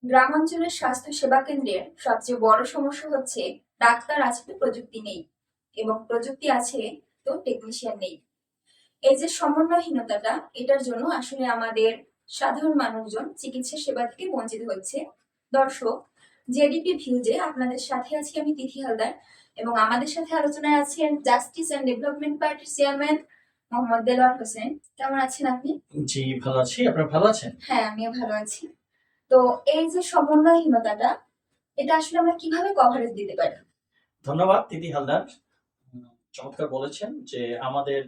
গ্রামাঞ্চলের স্বাস্থ্য সেবা কেন্দ্রের সবচেয়ে বড় সমস্যা হচ্ছে ডাক্তার আছে তো প্রযুক্তি নেই, এবং প্রযুক্তি আছে তো টেকনিশিয়ান নেই। এই যে সমন্বয়হীনতাটা, এটার জন্য আসলে আমাদের সাধারণ মানুষজন চিকিৎসা সেবা থেকে বঞ্চিত হচ্ছে। দর্শক, জেডিপি ভিউজে আপনাদের সাথে আছি আমি তিথি হালদার, এবং আমাদের সাথে আলোচনায় আছেন জাস্টিস এন্ড ডেভেলপমেন্ট পার্টির চেয়ারম্যান মোহাম্মদ দেলোয়ার হোসেন। কেমন আছেন আপনি? জি, ভালো আছি। আপনারা ভালো আছেন? হ্যাঁ, আমিও ভালো আছি। তো এই যে সমন্বয়হীনতাটা, এটা আসলে আমরা কিভাবে কভারেজ দিতে পারি? ধন্যবাদ দিদি হালদার। চমৎকার বলেছেন যে আমাদের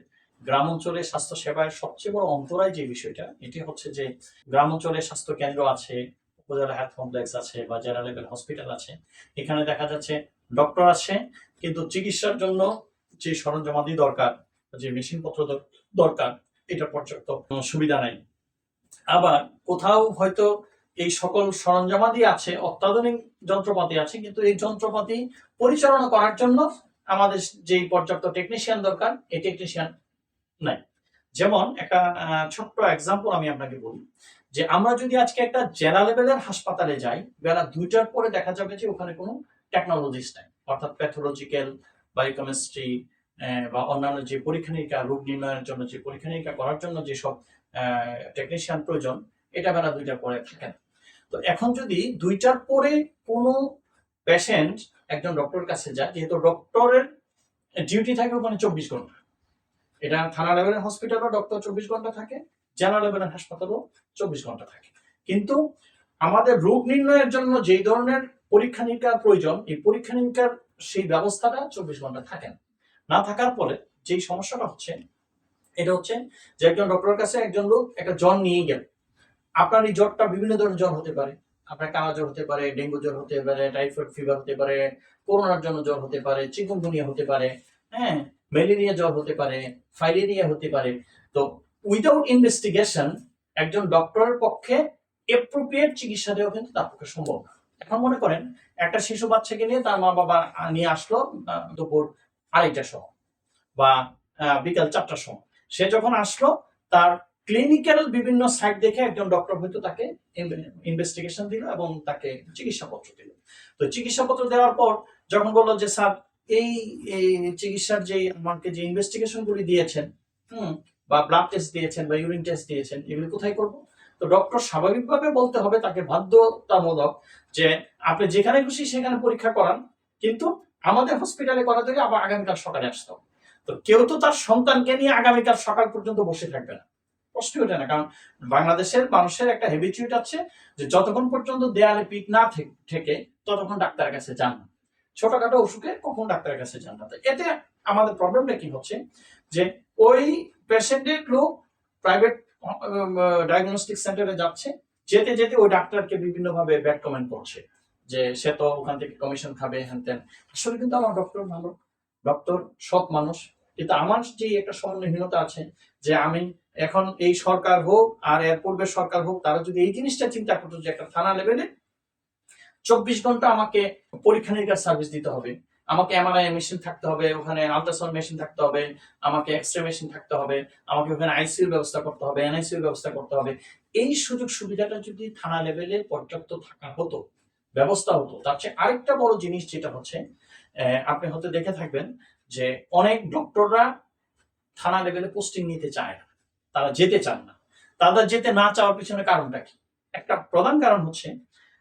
গ্রাম অঞ্চলে স্বাস্থ্য সেবায় সবচেয়ে বড় অন্তরায় যে বিষয়টা, এটি হচ্ছে যে গ্রাম অঞ্চলে স্বাস্থ্য কেন্দ্র আছে, উপজেলা হেলথ কমপ্লেক্স আছে বা জেলা লেভেল হসপিটাল আছে। এখানে দেখা যাচ্ছে ডক্টর আছে, কিন্তু চিকিৎসার জন্য যে সরঞ্জামাদি দরকার, যে মেশিনপত্র দরকার, এটা পর্যাপ্ত সুবিধা নাই। আবার কোথাও হয়তো এই সকল সরঞ্জামাদি আছে, অত্যাধুনিক যন্ত্রপাতি আছে, কিন্তু এই যন্ত্রপাতি পরিচালনা করার জন্য আমাদের যে পর্যাপ্ত টেকনিশিয়ান দরকার, এই টেকনিশিয়ান নাই। যেমন একটা ছোট্ট এক্সাম্পল আমি আপনাকে বলি, যে আমরা যদি আজকে একটা জেলা লেভেলের হাসপাতালে যাই, বেলা 2টার পরে দেখা যাবে যে ওখানে কোনো টেকনোলজিস্ট নাই, অর্থাৎ প্যাথোলজিক্যাল, বায়োকেমিস্ট্রি বা অন্যান্য যে পরীক্ষা নিরীক্ষা, রোগ নির্ণয়ের জন্য যে পরীক্ষা নিরীক্ষা করার জন্য যেসব টেকনিশিয়ান প্রয়োজন, এটা বেলা 2টার পরে থাকে না। তো এখন যদি 2টার পরে কোনো পেশেন্ট একজন ডক্টরের কাছে যায়, যেহেতু ডক্টরের ডিউটি থাকে ওখানে 24 ঘন্টা, এটা থানা লেভেলের হসপিটালও ডক্টর 24 ঘন্টা থাকে, জেলা লেভেলের হাসপাতালও 24 ঘন্টা থাকে, কিন্তু আমাদের রোগ নির্ণয়ের জন্য যেই ধরনের পরীক্ষা নিরীক্ষার প্রয়োজন, এই পরীক্ষা নিরীক্ষার সেই ব্যবস্থাটা 24 ঘন্টা থাকে না। থাকার পরে যেই সমস্যাটা হচ্ছে, এটা হচ্ছে যে একজন ডক্টরের কাছে একজন লোক একটা জ্বর নিয়ে গেল। আপনার এই জ্বরটা বিভিন্ন ধরনের জ্বর হতে পারে, আপনার কানা জ্বর হতে পারে, ডেঙ্গু জ্বর হতে পারে, টাইফয়েড ফিভার হতে পারে, করোনার জন্য জ্বর হতে পারে, চিকুনগুনিয়া হতে পারে, হ্যাঁ, ম্যালেরিয়া জ্বর হতে পারে, ফাইলেরিয়া হতে পারে। তো উইদাউট ইনভেস্টিগেশন একজন ডক্টরের পক্ষে এপ্রোপ্রিয়েট চিকিৎসা দেওয়া কিন্তু তার পক্ষে সম্ভব না। এখন মনে করেন একটা শিশু বাচ্চাকে নিয়ে তার মা বাবা নিয়ে আসলো দুপুর 2:30টার সময় বা বিকাল 4টার সময়। সে যখন আসলো, তার ক্লিনিক্যাল বিভিন্ন সাইট দেখে একজন ডক্টর হয়তো তাকে ইনভেস্টিগেশন দিল এবং তাকে চিকিৎসাপত্র দিল। তো চিকিৎসাপত্র দেওয়ার পর যখন বললো যে স্যার, এই চিকিৎসার যে আমাকে যে ইনভেস্টিগেশন গুলি দিয়েছেন, বা ব্লাড টেস্ট দিয়েছেন বা ইউরিন টেস্ট দিয়েছেন, এগুলি কোথায় করব? তো ডক্টর স্বাভাবিকভাবে বলতে হবে তাকে, বাধ্যতামূলক, যে আপনি যেখানে খুশি সেখানে পরীক্ষা করান, কিন্তু আমাদের হসপিটালে করা থেকে আবার আগামীকাল সকালে আসতে হবে। তো কেউ তো তার সন্তানকে নিয়ে আগামীকাল সকাল পর্যন্ত বসে থাকবে না, প্রশ্ন ওঠে না। কারণ বাংলাদেশের মানুষের একটা হ্যাবিচুয়েট আছে যে যতক্ষণ পর্যন্ত দেয়ালে পিঠ না থেকে ততক্ষণ ডাক্তারের কাছে যান না, ছোটখাটো অসুখে কখন ডাক্তারের কাছে যান না। এতে আমাদের প্রবলেমটা কি হচ্ছে, যে ওই পেশেন্টের লোক প্রাইভেট ডায়াগনস্টিক সেন্টারে যাচ্ছে, যেতে যেতে ওই ডাক্তারকে বিভিন্ন ভাবে ব্যাড কমেন্ট করছে, যে সে তো ওখান থেকে কমিশন খাবে, হ্যান ত্যান। আসলে কিন্তু আমার ডক্টর ভালো, ডক্টর সৎ মানুষ, কিন্তু আমার যে একটা সমন্বয়হীনতা আছে, যে আমি এখন এই সরকার হোক আর এর পূর্বের সরকার হোক, তারা যদি এই জিনিসটা চিন্তা করতো যে একটা থানা লেভেলে 24 ঘন্টা আমাকে পরীক্ষা নিরীক্ষার সার্ভিস দিতে হবে, আমাকে এমআরআই মেশিন থাকতে হবে, ওখানে আল্ট্রাসাউন্ড মেশিন থাকতে হবে, আমাকে এক্সরে মেশিন থাকতে হবে, আমাকে ওখানে আইসিইউ ব্যবস্থা করতে হবে, এনআইসিইউ ব্যবস্থা করতে হবে, এই সুযোগ সুবিধাটা যদি থানা লেভেলে পর্যাপ্ত থাকা হতো, ব্যবস্থা হতো। তার চেয়ে আরেকটা বড় জিনিস যেটা হচ্ছে, আপনি হয়তো দেখে থাকবেন যে অনেক ডক্টররা থানা লেভেলে পোস্টিং নিতে চায় না, তারা যেতে চান না। তাদের যেতে না চাওয়ার পিছনে কারণটা কি? একটা প্রধান কারণ হচ্ছে,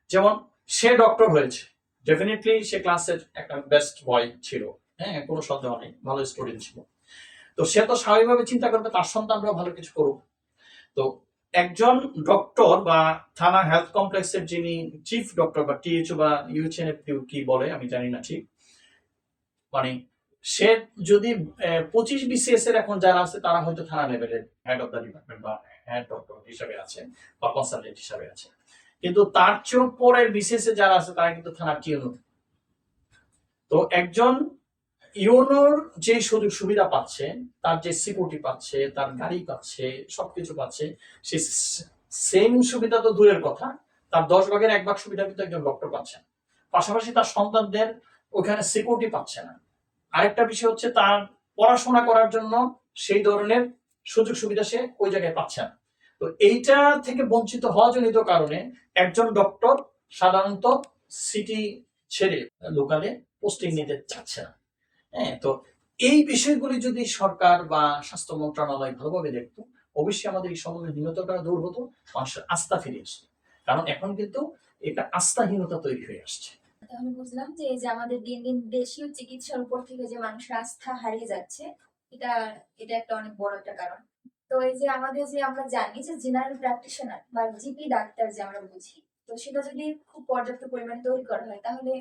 যেমন সে ডক্টর হয়েছে, ডেফিনেটলি সে ক্লাসের একটা বেস্ট বয় ছিল, হ্যাঁ, কোনো সন্দেহ নেই, ভালো স্টুডেন্ট ছিল। তো সে তো স্বাভাবিকভাবে চিন্তা করবে তার সন্তানরাও ভালো কিছু করুক। তো একজন ডক্টর বা থানা হেলথ কমপ্লেক্সের যিনি চিফ ডক্টর বা টিএইচও বা ইউএচএনএফ কি বলে আমি জানি না ঠিক, মানে সে যদি 25 BCS এর এখন যারা আছে তারা হয়তো থানা লেভেলের হেড অফ দ্য ডিপার্টমেন্ট বা হেড ডক্টর হিসাবে আছে বা কনসালটেন্ট হিসাবে আছে, কিন্তু তার চেয়েও পরের বিসিএস এ যারা আছে তারা কিন্তু থানার টিউনো। তো একজন ইউনোর যে সুযোগ সুবিধা পাচ্ছে, তার যে সিকিউরিটি পাচ্ছে, তার গাড়ি পাচ্ছে, সবকিছু পাচ্ছে, সে সেম সুবিধা তো দূরের কথা, তার 10 ভাগের 1 ভাগ সুবিধা কিন্তু একজন ডক্টর পাচ্ছে, পাশাপাশি তার সন্তানদের ওখানে সিকিউরিটি পাচ্ছে না। আরেকটা বিষয় হচ্ছে তার পড়াশোনা করার জন্য সেই ধরনের সুযোগ সুবিধা সে ওই জায়গায় পাচ্ছে না। তো এইটা থেকে বঞ্চিত হওয়া জনিত কারণে একজন ডক্টর সাধারণত সিটি ছেড়ে লোকালে পোস্টিং নিতে চাচ্ছে না। হ্যাঁ, তো এই বিষয়গুলি যদি সরকার বা স্বাস্থ্য মন্ত্রণালয় ভালোভাবে দেখতো, অবশ্যই আমাদের এই সমন্বয়হীনতাটা দূর হতো, মানুষের আস্থা ফিরে আসতো। কারণ এখন কিন্তু এটা আস্থাহীনতা তৈরি হয়ে আসছে। তাহলে বুঝলাম যে এই যে আমাদের দিন দিন দেশীয় চিকিৎসার উপর থেকে যে মানুষের আস্থা হারিয়ে যাচ্ছে, এটা এটা একটা অনেক বড় একটা কারণ। তো এই যে আমাদের যে আমরা জানি যে জেনারেল প্র্যাকটিশনার বা জিপি ডাক্তার যে আমরা বুঝি, তো সেটা যদি খুব পর্যাপ্ত পরিমাণে তৈরি করা হয় তাহলে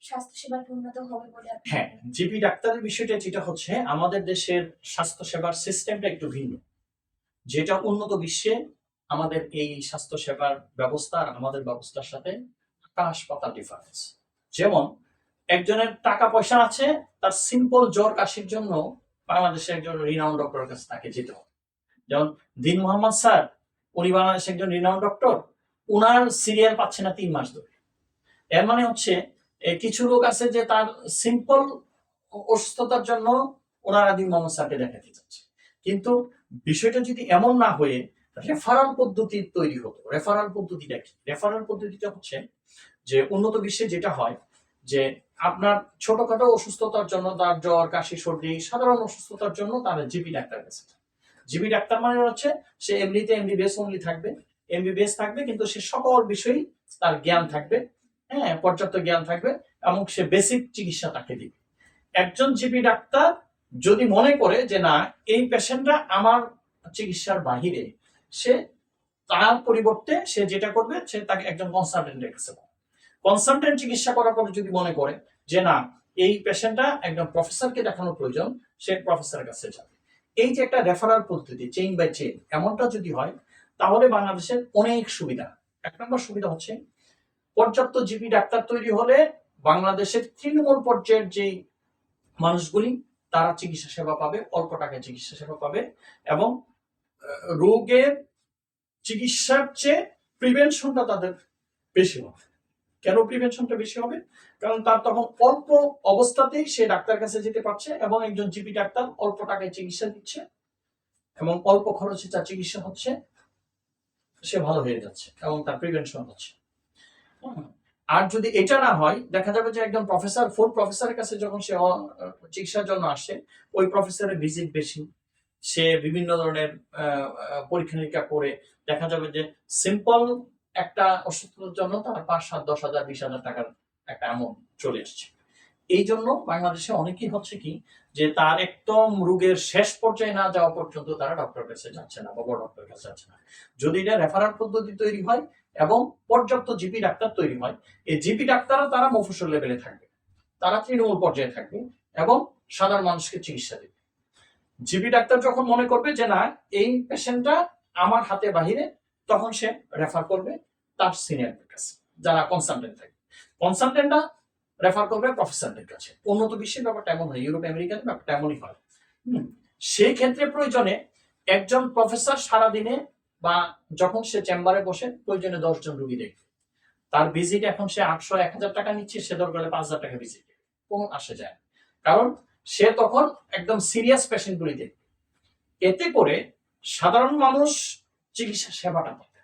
স্বাস্থ্যসেবা উন্নত হবে বলে আপনি হ্যাঁ, মনে করেন? জিপি ডাক্তারের বিষয়টা যেটা হচ্ছে, আমাদের দেশের স্বাস্থ্য সেবার সিস্টেমটা একটু ভিন্ন। যেটা উন্নত বিশ্বে আমাদের এই স্বাস্থ্য সেবার ব্যবস্থা আর আমাদের ব্যবস্থার সাথে আকাশ পাতাল ডিফারেন্স। যেমন একজনের টাকা পয়সা আছে, তার সিম্পল জ্বর কাশির জন্য বাংলাদেশের একজন রিনাউন্ড ডক্টরের কাছে তাকে যেতে হবে। যেমন দিন মোহাম্মদ স্যার, উনি বাংলাদেশের একজন রিনাউন্ড ডক্টর, উনার সিরিয়াল পাচ্ছে না 3 মাস ধরে। এর মানে হচ্ছে কিছু লোক আছে যে তার সিম্পল অসুস্থতার জন্য ওনারা দিন মোহাম্মদ স্যারকে দেখাতে চাচ্ছে। কিন্তু বিষয়টা যদি এমন না হয়ে রেফারাল পদ্ধতি তৈরি হতো। রেফারাল পদ্ধতিটা কি? রেফারাল পদ্ধতিটা হচ্ছে যে উন্নত বিশ্বে যেটা হয় যে আপনার ছোটখাটো অসুস্থতার জন্য, তার জ্বর কাশি সর্দি সাধারণ অসুস্থতার জন্য তার জিপি ডাক্তার কাছে। জিপি ডাক্তার মানে হচ্ছে সে এমনিতে এমবিবিএস অনলি থাকবে, এমবিবিএস থাকবে, কিন্তু সে সকল বিষয়ই তার জ্ঞান থাকবে, হ্যাঁ, পর্যাপ্ত জ্ঞান থাকবে, এবং সে বেসিক চিকিৎসা তাকে দিবে। একজন জিপি ডাক্তার যদি মনে করে যে না, এই পেশেন্টটা আমার চিকিৎসার বাহিরে, সে তার পরিবর্তে সে যেটা করবে, সে তাকে একজন কনসালটেন্টের কাছে, কনসালটেন্ট চিকিৎসা করার পরে যদি মনে করে যে না, এই পেশেন্টটা একজন প্রফেসরকে দেখানোর প্রয়োজন, সে প্রফেসরের কাছে যাবে। এই যে একটা রেফারাল পদ্ধতি, চেইন বাই চেইন, এমনটা যদি হয় তাহলে বাংলাদেশের অনেক সুবিধা। 1 নম্বর সুবিধা হচ্ছে পর্যাপ্ত জিপি ডাক্তার তৈরি হলে বাংলাদেশের তৃণমূল পর্যায়ের যে মানুষগুলি তারা চিকিৎসা সেবা পাবে, অল্প টাকায় চিকিৎসা সেবা পাবে, এবং রোগের চিকিৎসার চেয়ে প্রিভেনশনটা তাদের বেশি হবে। কেন প্রিভেনশনটা বেশি হবে? কারণ তার তখন অল্প অবস্থাতেই সে ডাক্তার কাছে যেতে পারছে, এবং একজন জিপি ডাক্তার অল্প টাকায় চিকিৎসা দিচ্ছে এবং অল্প খরচে তার চিকিৎসা হচ্ছে, সে ভালো হয়ে যাচ্ছে এবং তার প্রিভেনশন হচ্ছে। আর যদি এটা না হয়, দেখা যাবে যে একজন প্রফেসর, ফুল প্রফেসরের কাছে যখন সে চিকিৎসার জন্য আসে, ওই প্রফেসরের ভিজিট বেশি, সে বিভিন্ন ধরনের পরীক্ষা নিরীক্ষা করে দেখা যাবে যে সিম্পল একটা অসুস্থতার জন্য তার 5, 7, 10,000, 20,000 টাকার একটা অ্যামাউন্ট চলে আসছে। এই জন্য বাংলাদেশে অনেকেই হচ্ছে কি যে তার একদম রোগের শেষ পর্যায়ে না যাওয়া পর্যন্ত তারা ডক্টরের কাছে যাচ্ছে না বা বড় ডক্টরের কাছে যাচ্ছে না। যদি এটা রেফারাল পদ্ধতি তৈরি হয় এবং পর্যাপ্ত জিপি ডাক্তার তৈরি হয়, এই জিপি ডাক্তাররা তারা মফস্বল লেভেলে থাকবে, তারা তৃণমূল পর্যায়ে থাকবে এবং সাধারণ মানুষকে চিকিৎসা দেবে। জিপি ডাক্তার যখন মনে করবে যে না, এই পেশেন্টটা আমার হাতে বাহিরে, তখন সে রেফার করবে তার সিনিয়রদের কাছে, যারা কনসালটেন্ট থাকবে। কনসালটেন্টরা রেফার করবে প্রফেসরদের কাছে। উন্নত বিশ্বের ব্যাপারটা এমন হয়, ইউরোপ আমেরিকাতে ব্যাপারটা এমনই হয়। সেই ক্ষেত্রে প্রয়োজনে একজন প্রফেসর সারাদিনে বা যখন সে চেম্বারে বসে প্রয়োজনে 10 জন রোগী দেখবে। তার ভিজিট এখন সে 800, 1000 টাকা নিচ্ছে, সে দরকার হলে 5,000 টাকা ভিজিট দেবে, কোনো আসে যায় না। কারণ সে তখন একদম সিরিয়াস পেশেন্ট গুলি দেখবে। এতে করে সাধারণ মানুষ চিকিৎসা সেবাটা পাবে।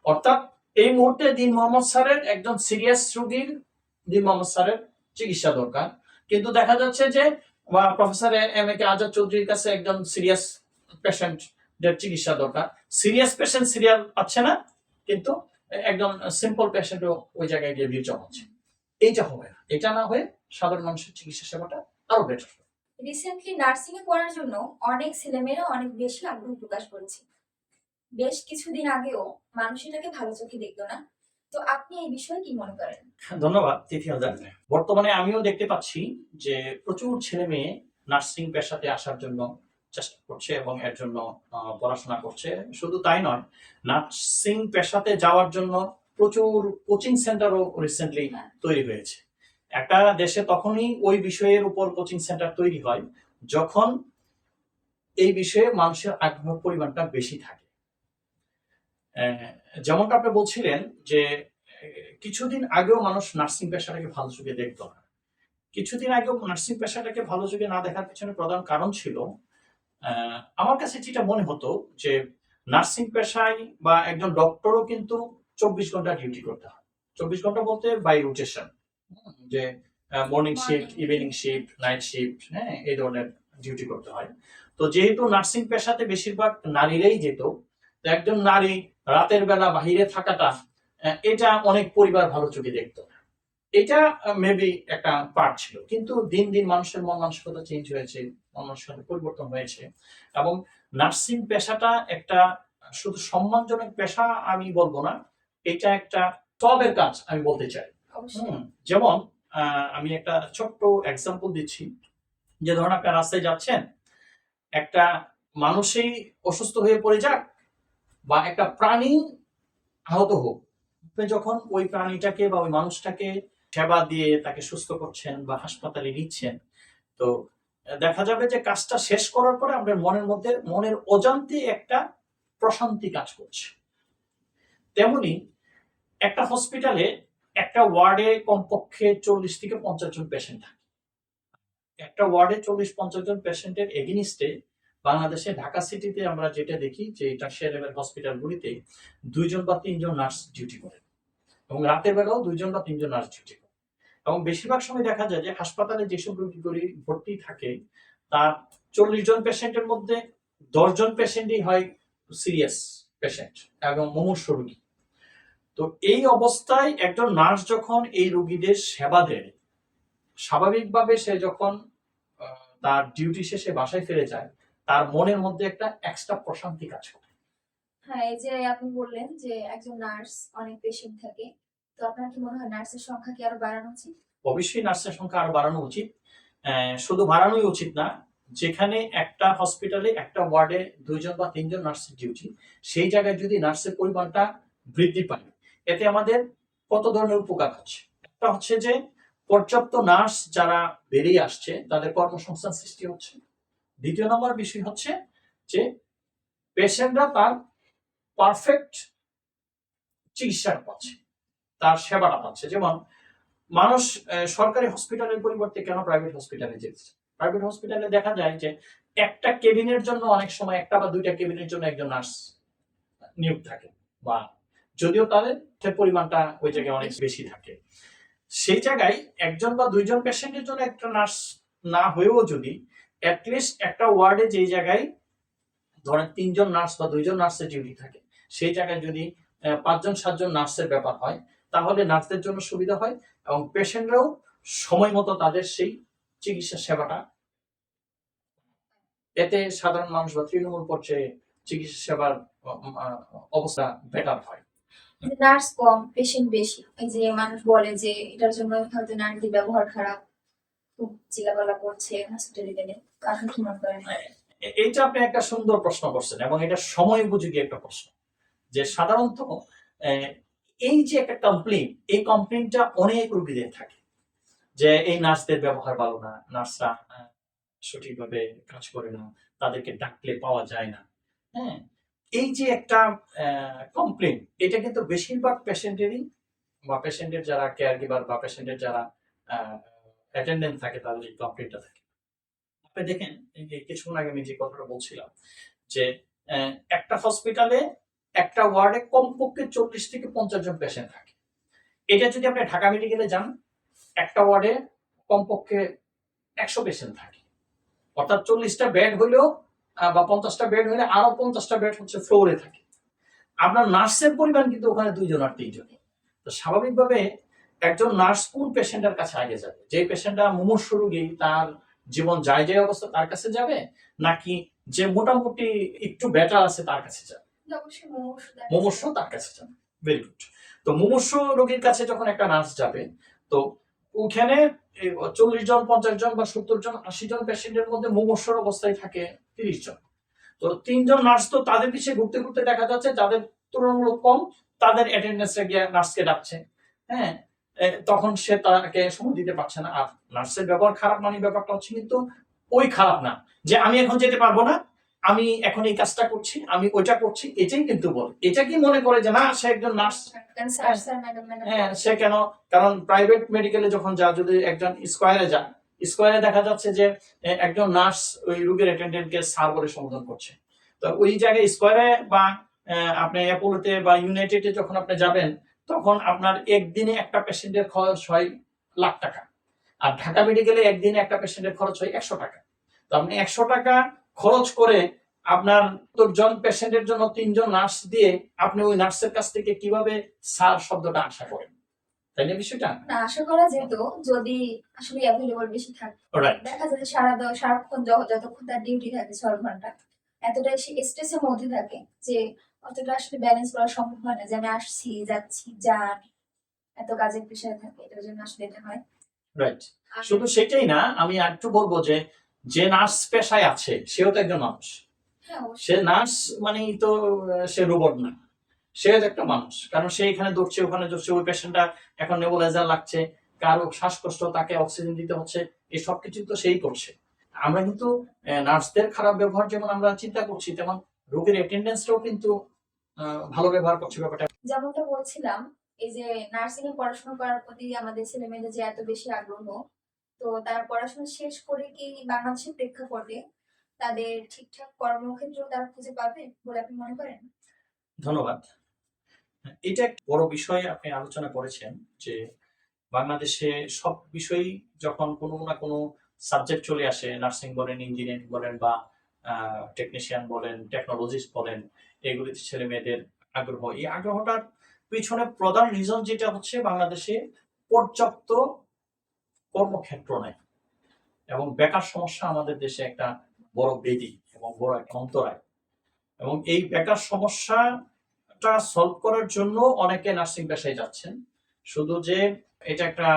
অর্থাৎ এই মুহূর্তে দিন মোহাম্মদ স্যারের একজন সিরিয়াস রোগীর, দিন মোহাম্মদ স্যারের চিকিৎসা দরকার, কিন্তু দেখা যাচ্ছে যে প্রফেসর এম এ কে আজাদ চৌধুরীর কাছে একজন সিরিয়াস পেশেন্টের চিকিৎসা দরকার। সিরিয়াস পেশেন্ট সিরিয়াল পাচ্ছে না, কিন্তু একজন সিম্পল পেশেন্টও ওই জায়গায় গিয়ে ভিড় জমাচ্ছে। এইটা হবে না। এটা না হয়ে সাধারণ মানুষের চিকিৎসা সেবাটা আরো বেটার। রিসেন্টলি নার্সিং এ পড়ার জন্য অনেক ছেলেমেয়েরা অনেক বেশি আগ্রহ প্রকাশ করেছে। বেশ কিছুদিন আগেও মানুষ এটাকে ভালো চোখে দেখতো না। তো আপনি এই বিষয়ে কি মনে করেন? ধন্যবাদ তিথি হালদার। বর্তমানে আমিও দেখতে পাচ্ছি যে প্রচুর ছেলে মেয়ে নার্সিং পেশাতে আসার জন্য চেষ্টা করছে এবং এর জন্য পড়াশোনা করছে। শুধু তাই নয়, নার্সিং পেশাতে যাওয়ার জন্য প্রচুর কোচিং সেন্টারও রিসেন্টলি তৈরি হয়েছে। একটা দেশে তখনই ওই বিষয়ের উপর কোচিং সেন্টার তৈরি হয় যখন এই বিষয়ে মানুষের আগ্রহ পরিমাণটা বেশি থাকে। যেমনটা আপনি বলছিলেন যে কিছুদিন আগেও মানুষ নার্সিং পেশাটাকে ভালো চোখে দেখতো না। কিছুদিন আগেও নার্সিং পেশাটাকে ভালো চোখে না দেখার পিছনে প্রধান কারণ ছিল, আমার কাছে যেটা মনে হতো যে নার্সিং পেশায় বা একজন ডক্টরও কিন্তু 24 ঘন্টা ডিউটি করতে হয়। 24 ঘন্টা বলতে বাই রোটেশন, যে morning shift, Morning. Evening shift, night shift, হ্যাঁ, এই ধরনের ডিউটি করতে হয়। তো যেহেতু নার্সিং পেশাতে বেশিরভাগ নারীরাই যেত, তো একজন নারী রাতের বেলা বাহিরে থাকাটা, এটা অনেক পরিবার ভালো চোখে দেখতো। এটা মেবি একটা পার্ট ছিল, কিন্তু দিন দিন মানুষের মন মানসিকতা চেঞ্জ হয়েছে, মন মানসিকতা পরিবর্তন হয়েছে, এবং নার্সিং পেশাটা একটা শুধু সম্মানজনক পেশা আমি বলবো না, এটা একটা সবের কাজ আমি বলতে চাই। অবশ্যই। যেমন আমি একটা ছোট্ট এক্সাম্পল দিচ্ছি, যে ধরুন আপনি রাস্তায় যাচ্ছেন, একটা মানুষই অসুস্থ হয়ে পড়ে যাক বা একটা প্রাণী আহত হোক, আপনি যখন ওই প্রাণীটাকে বা ওই মানুষটাকে সেবা দিয়ে তাকে সুস্থ করছেন বা হাসপাতালে নিচ্ছেন, তো দেখা যাবে যে কাজটা শেষ করার পরে আপনার মনের মধ্যে মনের অজান্তে একটা প্রশান্তি কাজ করছে। তেমনি একটা হসপিটালে একটা ওয়ার্ডে কমপক্ষে 40 থেকে 50 জন পেশেন্ট থাকে। একটা ওয়ার্ডে 40-50 জন পেশেন্টের এগেনিস্টে বাংলাদেশে ঢাকা সিটিতে আমরা যেটা দেখি যে টারশিয়ারি লেভেল হসপিটালগুলিতে 2 জন বা 3 জন নার্স ডিউটি করে, এবং রাতের বেলাও 2 জন বা 3 জন নার্স ডিউটি করে। এবং বেশিরভাগ সময় দেখা যায় যে হাসপাতালে যেসব রোগীগুলি ভর্তি থাকে, তার 40 জন পেশেন্টের মধ্যে 10 জন পেশেন্টই হয় সিরিয়াস পেশেন্ট এবং মুমূর্ষু রোগী। তো এই অবস্থায় একজন নার্স যখন এই রোগীদের সেবা দেয়, স্বাভাবিকভাবে সে যখন তার ডিউটি শেষে বাসায় ফিরে যায়, তার মনের মধ্যে একটা এক্সট্রা প্রশান্তি কাজ করে। হ্যাঁ, এই যে আপনি বললেন যে একজন নার্স অনেক পেশেন্ট থাকে, তো আপনার কি মনে হয় নার্সের সংখ্যা কি আরো বাড়ানো উচিত? অবশ্যই নার্সের সংখ্যা আরো বাড়ানো উচিত। শুধু বাড়ানোই উচিত না, যেখানে একটা হসপিটালে একটা ওয়ার্ডে 2 জন বা 3 জন নার্সের ডিউটি, সেই জায়গায় যদি নার্সের পরিমাণটা বৃদ্ধি পায়, এতে আমাদের কত ধরনের উপকার হচ্ছে। একটা হচ্ছে যে পর্যাপ্ত নার্স যারা বেরিয়ে আসছে তাদের কর্মসংস্থান সৃষ্টি হচ্ছে। দ্বিতীয় নম্বর বিষয় হচ্ছে যে পেশেন্টরা তার পারফেক্ট চিকিৎসাটা পাচ্ছে, তার সেবাটা পাচ্ছে। যেমন মানুষ সরকারি হসপিটালের পরিবর্তে কেন প্রাইভেট হসপিটালে যেতে? প্রাইভেট হসপিটালে দেখা যায় যে একটা কেবিনের জন্য অনেক সময় একটা বা দুইটা কেবিনের জন্য একজন নার্স নিয়োগ থাকে, বা যদিও তাদের পরিমাণটা ওই জায়গায় অনেক বেশি থাকে। সেই জায়গায় একজন বা দুইজন পেশেন্টের জন্য একটা নার্স না হয়েও যদি অ্যাটলিস্ট একটা ওয়ার্ডে যেই জায়গায় ধরেন 3 জন নার্স বা 2 জন নার্সের ডিউটি থাকে, সেই জায়গায় যদি 5 জন 7 জন নার্সের ব্যাপার হয়, তাহলে নার্সদের জন্য সুবিধা হয় এবং পেশেন্টরাও সময় মতো তাদের সেই চিকিৎসা সেবাটা, এতে সাধারণ মানুষ বা তৃণমূল পর্যায়ে চিকিৎসা সেবার অবস্থা বেটার হয়। নার্স কম পেশেন্ট বেশি, এই যে মানুষ বলে যে এটার জন্য হয়তো নার্সদের ব্যবহার খারাপ, খুব চিল্লাপাল্লা করছে হসপিটালে গেলে, আপনি কি মনে করেন? এইটা আপনি একটা সুন্দর প্রশ্ন করছেন, এবং এটা সময় উপযোগী একটা প্রশ্ন। যে সাধারণত এই যে একটা কমপ্লেইন, এই কমপ্লেইনটা অনেক রোগীদের থাকে যে এই নার্সদের ব্যবহার ভালো না, নার্সরা সঠিকভাবে কাজ করে না, তাদেরকে ডাকলে পাওয়া যায় না। হ্যাঁ, এই যে একটা কমপ্লেইন, এটা কিন্তু বেশিরভাগ পেশেন্টেরই বা পেশেন্টের যারা কেয়ার গিভার বা পেশেন্টের যারা অ্যাটেন্ডেন্ট থাকে, তাদের এই কমপ্লেইনটা থাকে। আপনি দেখেন, এই যে কিছুক্ষণ আগে আমি যে কথাটা বলছিলাম যে একটা হসপিটালে একটা ওয়ার্ডে কমপক্ষে 40 থেকে 50 জন পেশেন্ট থাকে। এটা যদি আপনি ঢাকা মেডিকেলে যান, একটা ওয়ার্ডে কমপক্ষে 100 পেশেন্ট থাকে, অর্থাৎ 40টা বেড হইলেও বা 50টা বেড হইলে আরো 50টা বেড হচ্ছে ফ্লোরে থাকে। আপনার নার্সের পরিমাণ কিন্তু ওখানে 2 জন আর 3 জন। তো স্বাভাবিকভাবে একজন নার্স কোন পেশেন্টের কাছে আগে যাবে? যে পেশেন্টটা মুমূর্ষু রোগী, তার জীবন যায় যায় অবস্থা, তার কাছে যাবে, নাকি যে মোটামুটি একটু বেটার আছে তার কাছে যাবে? অবশ্যই মুমূর্ষু মুমূর্ষু তার কাছে যাবে। Very good. তো মুমূর্ষু রোগীর কাছে যখন একটা নার্স যাবে, তো ওখানে 40 জন, 50 জন বা 70 জন, 80 জন পেশেন্টের মধ্যে মুমূর্ষুর অবস্থায় থাকে 30 জন। তো 3 জন নার্স তো তাদের পিছিয়ে ঘুরতে ঘুরতে দেখা যাচ্ছে যাদের তুলনামূলক কম, তাদের অ্যাটেন্ডেন্সে গিয়ে নার্সকে ডাকছে। হ্যাঁ, তখন সে তাকে সময় দিতে পারছে না। আর নার্সের ব্যবহার খারাপ মানে ব্যাপারটা হচ্ছে কিন্তু ওই খারাপ না যে আমি এখন যেতে পারবো না, আমি এখন এই কাজটা করছি, আমি ওইটা করছি, এটাই কিন্তু বলে। এটা কি মনে করে যে না সে একজন নার্স? হ্যাঁ, সে কেন? কারণ প্রাইভেট মেডিকেলে যখন যা, যদি একজন স্কয়ারে যায়, স্কয়ারে দেখা যাচ্ছে যে একজন নার্স ওই রোগীর অ্যাটেন্ডেন্টকে স্যার বলে সম্বোধন করছে। তো ওই জায়গায় স্কয়ারে বা আপনি অ্যাপোলোতে বা ইউনাইটেডে যখন আপনি যাবেন, তখন আপনার একদিনে একটা পেশেন্টের খরচ হয় লাখ টাকা, আর ঢাকা মেডিকেলে একদিনে একটা পেশেন্টের খরচ হয় 100 টাকা। তো আপনি 100 টাকা খরচ করে আপনার জন পেশেন্টের জন্য 3 জন নার্স দিয়ে আপনি ওই নার্সের কাছ থেকে কিভাবে স্যার শব্দটা আশা করেন, তাই না বিষয়টা? না, আশা করা যেত যদি আসলে অ্যাভেলেবল বেশি থাকে। রাইট। দেখা যায় যে সারাক্ষণ যতক্ষণ তার ডিউটি থাকে 6 ঘন্টা, এতটাই সে স্ট্রেসের মধ্যে থাকে যে অতটা আসলে ব্যালেন্স করা সম্ভব হয় না, যে আমি আসছি যাচ্ছি যান, এত কাজের প্রেশার থাকে, এটার জন্য আসলে এটা হয়। রাইট। আর শুধু সেটাই না, আমি আরেকটু বলবো যে যে নার্স পেশায় আছে সেও তো একজন মানুষ। হ্যাঁ, অবশ্যই। সে নার্স মানেই তো সে রোবট না, সেও তো একটা মানুষ। কারণ সে এখানে দৌড়ছে ওখানে দৌড়ছে, ওই পেশেন্টটা এখন নেবুলাইজার লাগছে, কারো শ্বাসকষ্ট, তাকে অক্সিজেন দিতে হচ্ছে, এই সব কিছু তো সেই করছে। আমরা কিন্তু নার্সদের খারাপ ব্যবহার যেমন আমরা চিন্তা করছি, তেমন রোগীর অ্যাটেন্ডেন্সরাও কিন্তু ভালো ব্যবহার করছে। ব্যাপারটা যেমনটা বলছিলাম, এই যে নার্সিং এ পড়াশোনা করার প্রতি আমাদের ছেলে মেয়েদের যে এত বেশি আগ্রহ, তো তারা পড়াশোনা শেষ করে কি বাংলাদেশের প্রেক্ষাপটে তাদের ঠিকঠাক কর্মক্ষেত্র তারা খুঁজে পাবে বলে আপনি মনে করেন? ধন্যবাদ। এটা একটা বড় বিষয় আপনি আলোচনা করেছেন যে বাংলাদেশে সব বিষয়ই যখন কোনো না কোনো সাবজেক্ট চলে আসে, নার্সিং বলেন, ইঞ্জিনিয়ারিং বলেন, বা টেকনিশিয়ান বলেন, টেকনোলজিস্ট বলেন, এগুলিতে ছেলে মেয়েদের আগ্রহ, এই আগ্রহটার পিছনে প্রধান রিজন যেটা হচ্ছে বাংলাদেশে পর্যাপ্ত কর্মক্ষেত্র নাই, এবং বেকার সমস্যা আমাদের দেশে একটা বড় ব্যাধি এবং বড় একটা অন্তরায়। এবং এই বেকার সমস্যাটা সলভ করার জন্য অনেকে নার্সিং পেশায় যাচ্ছেন। শুধু যে এটা একটা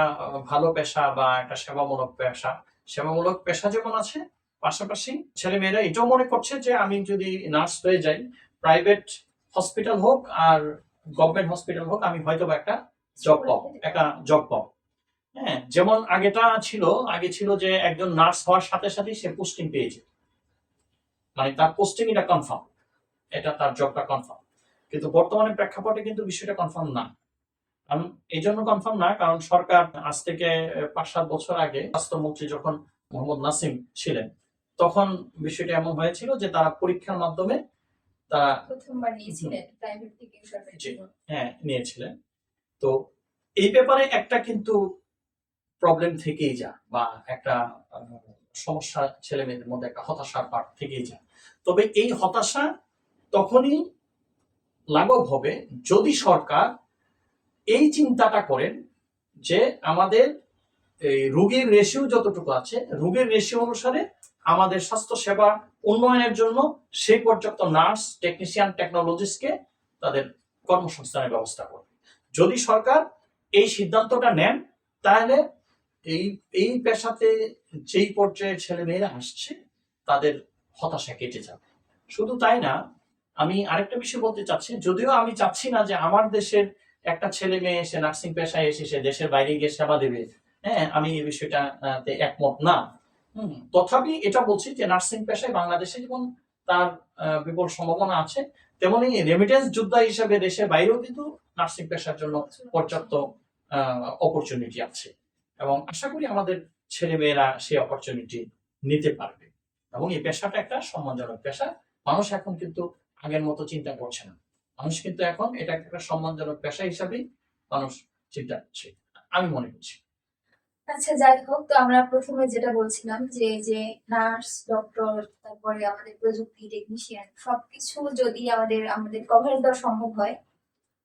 ভালো পেশা বা একটা সেবামূলক পেশা, সেবামূলক পেশা যেমন আছে, পাশাপাশি ছেলে মেয়েরা এটাও মনে করছে যে আমি যদি নার্স হয়ে যাই, প্রাইভেট হসপিটাল হোক আর গভর্নমেন্ট হসপিটাল হোক, আমি হয়তো একটা জব পাবো, একটা জব পাবো। হ্যাঁ, যেমন আগে ছিল যে একজন নার্স হওয়ার সাথে সাথে সে পোস্টিং পেয়েছে, মানে তার পোস্টিং এটা কনফার্ম, এটা তার জবটা কনফার্ম। কিন্তু বর্তমানে প্রেক্ষাপটে কিন্তু বিষয়টা কনফার্ম না। কারণ এই জন্য কনফার্ম না, কারণ সরকার আজ থেকে 5-7 বছর আগে স্বাস্থ্যমন্ত্রী যখন মোহাম্মদ নাসিম ছিলেন, তখন বিষয়টা এমন হয়েছিল যে তারা পরীক্ষার মাধ্যমে তারা প্রথমবার নিয়েছিলেন প্রাইভেট থেকে সরকারি জি, জন্য। হ্যাঁ নিয়েছিলেন। তো এই ব্যাপারে একটা কিন্তু প্রবলেম থেকেই যায়, বা একটা সমস্যা ছেলে মেয়েদের মধ্যে একটা হতাশার পাঠ থেকেই যায়। তবে এই হতাশা তখনই লাঘব হবে যদি সরকার এই চিন্তাটা করেন যে আমাদের এই রোগীর রেশিও যতটুকু আছে, রোগীর রেশিও অনুসারে আমাদের স্বাস্থ্য সেবা উন্নয়নের জন্য সেই পর্যাপ্ত নার্স, টেকনিশিয়ান, টেকনোলজিস্টকে তাদের কর্মসংস্থানের ব্যবস্থা করবে। যদি সরকার এই সিদ্ধান্তটা নেন, তাহলে এই এই পেশাতে যেই পর্যায়ে ছেলে মেয়েরা আসছে তাদের হতাশা কেটে যাবে। শুধু তাই না, আমি আরেকটা বিষয় বলতে চাচ্ছি, যদিও আমি চাচ্ছি না যে আমার দেশের একটা ছেলে মেয়ে এসে নার্সিং পেশায় এসে সে দেশের বাইরে গিয়ে সেবা দেবে, হ্যাঁ আমি এই বিষয়টাতে একমত না। তথাপি এটা বলছি যে নার্সিং পেশায় বাংলাদেশে যেমন তার বিপুল সম্ভাবনা আছে, তেমনি রেমিটেন্স যোদ্ধা হিসেবে দেশের বাইরেও কিন্তু নার্সিং পেশার জন্য পর্যাপ্ত অপরচুনিটি আছে, এবং আশা করি আমাদের ছেলে মেয়েরা সেই অপরচুনিটি নিতে পারবে। এবং এই পেশাটা একটা সম্মানজনক পেশা। মানুষ এখন কিন্তু আগের মতো চিন্তা করছে না, মানুষ কিন্তু এখন এটা একটা সম্মানজনক পেশা হিসাবেই মানুষ চিন্তা করছে, আমি মনে করছি। আচ্ছা, যাই হোক, তো আমরা প্রথমে যেটা বলছিলাম যে নার্স, ডক্টর, তারপরে আমাদের প্রযুক্তি, টেকনিশিয়ান সবকিছু যদি আমাদের আমাদের কভারেজ দেওয়া সম্ভব হয়,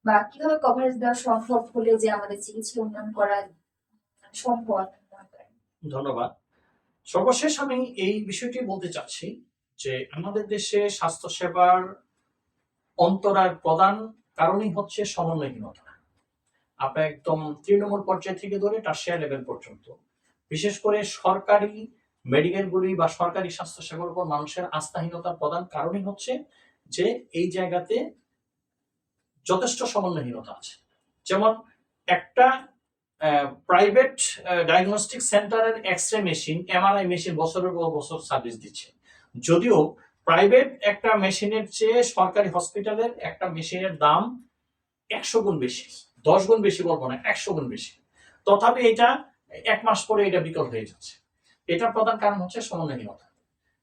বা কিভাবে কভারেজ দেওয়া সম্ভব হলে যে আমাদের চিকিৎসা উন্নয়ন করা সম্ভব আপনি মনে করেন? ধন্যবাদ। সর্বশেষ আমি এই বিষয়টি বলতে চাচ্ছি যে আমাদের দেশে স্বাস্থ্য সেবার অন্তরার প্রধান কারণই হচ্ছে সমন্বয়হীনতা। আপনার একদম তৃণমূল পর্যায় থেকে ধরে টারশিয়ারি লেভেল পর্যন্ত, বিশেষ করে সরকারি মেডিকেলগুলি বা সরকারি স্বাস্থ্য সেবার উপর মানুষের আস্থাহীনতার প্রধান কারণই হচ্ছে যে এই জায়গাতে যথেষ্ট সমন্বয়হীনতা আছে। যেমন একটা প্রাইভেট ডায়াগনস্টিক সেন্টারের এক্স-রে মেশিন, এমআরআই মেশিন বছরের পর বছর সার্ভিস দিচ্ছে, যদিও প্রাইভেট একটা মেশিনের চেয়ে সরকারি হসপিটালের একটা মেশিনের দাম 100 গুণ বেশি, 10 গুণ বেশি বলবো না, 100 গুণ বেশি। তথাপি এটা 1 মাস পরে এটা বিকল হয়ে যাচ্ছে। এটার প্রধান কারণ হচ্ছে সমন্বয়হীনতা,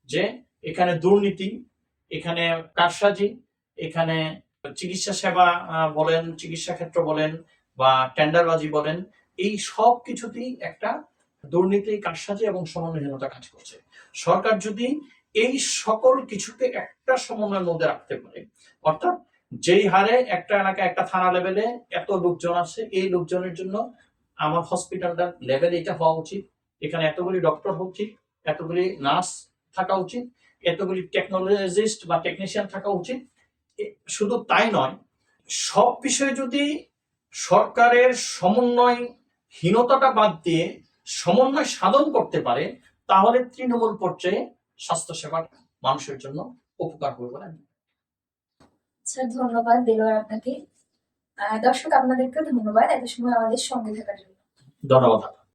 যে এখানে দুর্নীতি, এখানে কারসাজি, এখানে চিকিৎসা সেবা বলেন, চিকিৎসা ক্ষেত্র বলেন বা টেন্ডারবাজি বলেন, এই সব কিছুতেই একটা দুর্নীতি, কারসাজি এবং সমন্বয়হীনতা কাজ করছে। সরকার যদি এই সকল কিছুকে একটা সমন্বয়ের মধ্যে রাখতে পারে, অর্থাৎ যেই হারে একটা এলাকায় একটা থানা লেভেলে এত লোকজন আছে, এই লোকজনের জন্য আমার হসপিটালটার লেভেল এটা হওয়া উচিত, এখানে এতগুলি ডক্টর হওয়া উচিত, এতগুলি নার্স থাকা উচিত, এতগুলি টেকনোলজিস্ট বা টেকনিশিয়ান থাকা উচিত। শুধু তাই নয়, সব বিষয়ে যদি সরকারের সমন্বয়হীনতাটা বাদ দিয়ে সমন্বয় সাধন করতে পারে, তাহলে তৃণমূল পর্যায়ে স্বাস্থ্যসেবা মানুষের জন্য উপকার হবে বলে আমি। আচ্ছা, ধন্যবাদ দেলোয়ার আপনাকে। দর্শক আপনাদেরকে ধন্যবাদ এত সময় আমাদের সঙ্গে থাকার জন্য। ধন্যবাদ।